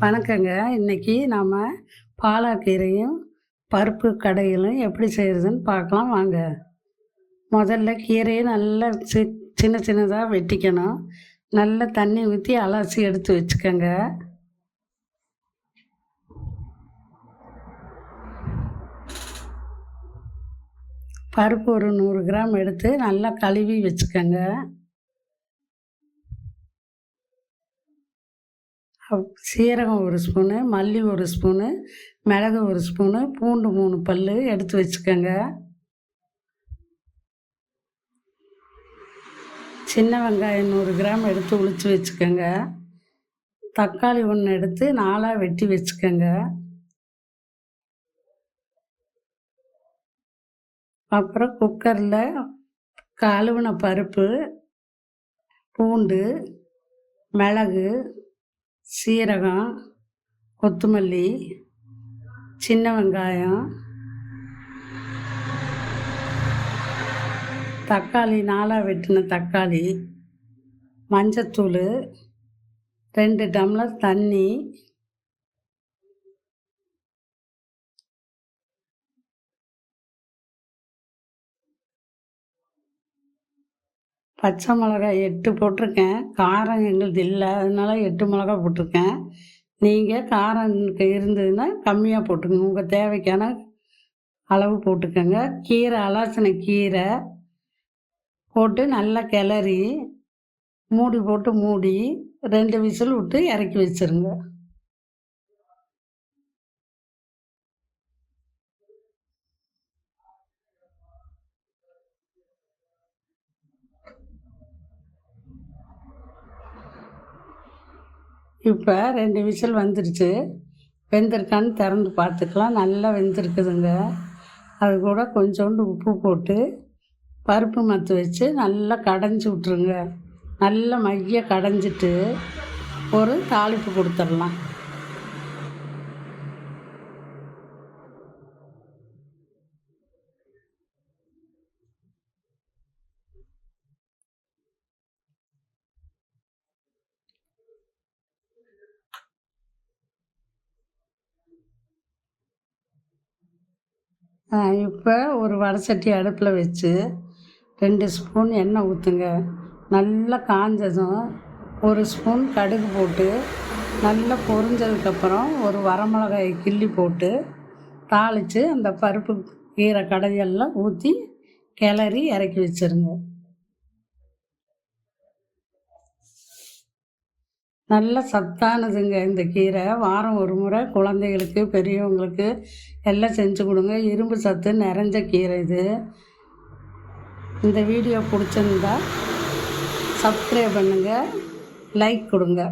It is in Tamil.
வணக்கங்க. இன்றைக்கி நாம் பாலாக்கீரையும் பருப்பு கடையிலும் எப்படி செய்கிறதுன்னு பார்க்கலாம் வாங்க. முதல்ல கீரையை நல்லா சின்ன சின்னதாக வெட்டிக்கணும். நல்லா தண்ணி ஊற்றி அலசி எடுத்து வச்சுக்கோங்க. பருப்பு ஒரு 100 கிராம் எடுத்து நல்லா கழுவி வச்சுக்கோங்க. சீரகம் 1 ஸ்பூனு, மல்லி 1 ஸ்பூனு, மிளகு 1 ஸ்பூனு, பூண்டு 3 பல் எடுத்து வச்சுக்கோங்க. சின்ன வெங்காயம் 100 கிராம் எடுத்து உளித்து வச்சுக்கோங்க. தக்காளி 1 எடுத்து 4ஆக வெட்டி வச்சுக்கோங்க. அப்புறம் குக்கரில் கழுவின பருப்பு, பூண்டு, மிளகு, சீரகம், கொத்தமல்லி, சின்ன வெங்காயம், தக்காளி 4ஆக வெட்டின தக்காளி, மஞ்சத்தூள், 2 டம்ளர் தண்ணி, பச்சை மிளகாய் 8 போட்டிருக்கேன். காரம் எங்களுது இல்லை, அதனால 8 மிளகாய் போட்டிருக்கேன். நீங்கள் காரம் இருந்ததுன்னா கம்மியாக போட்டுக்கோங்க, உங்கள் தேவைக்கான அளவு போட்டுக்கோங்க. கீரை அலசின கீரை போட்டு நல்லா கிளறி மூடி போட்டு மூடி 2 விசில் விட்டு இறக்கி வச்சுருங்க. இப்போ 2 விசில் வந்துடுச்சு. வெந்திருக்கான்னு திறந்து பார்த்துக்கலாம். நல்லா வெந்திருக்குதுங்க. அது கூட கொஞ்சோண்டு உப்பு போட்டு பருப்பு மத்து வச்சு நல்லா கடைஞ்சி விட்ருங்க. நல்லா மைய கடைஞ்சிட்டு ஒரு தாளிப்பு கொடுத்துடலாம். இப்போ ஒரு வடை சட்டி அடுப்பில் வச்சு 2 ஸ்பூன் எண்ணெய் ஊற்றுங்க. நல்லா காஞ்சதும் 1 ஸ்பூன் கடுகு போட்டு நல்லா பொரிஞ்சதுக்கப்புறம் ஒரு வரமிளகாய் கிள்ளி போட்டு தாளித்து அந்த பருப்பு கீரை கடையெல்லாம் ஊற்றி கிளறி இறக்கி வச்சுருங்க. நல்ல சத்தானதுங்க இந்த கீரை. வாரம் ஒரு முறை குழந்தைகளுக்கு பெரியவங்களுக்கு எல்லாம் செஞ்சு கொடுங்க. இரும்பு சத்து நிறைஞ்ச கீரை இது. இந்த வீடியோ பிடிச்சிருந்தா சப்ஸ்கிரைப் பண்ணுங்கள், லைக் கொடுங்க.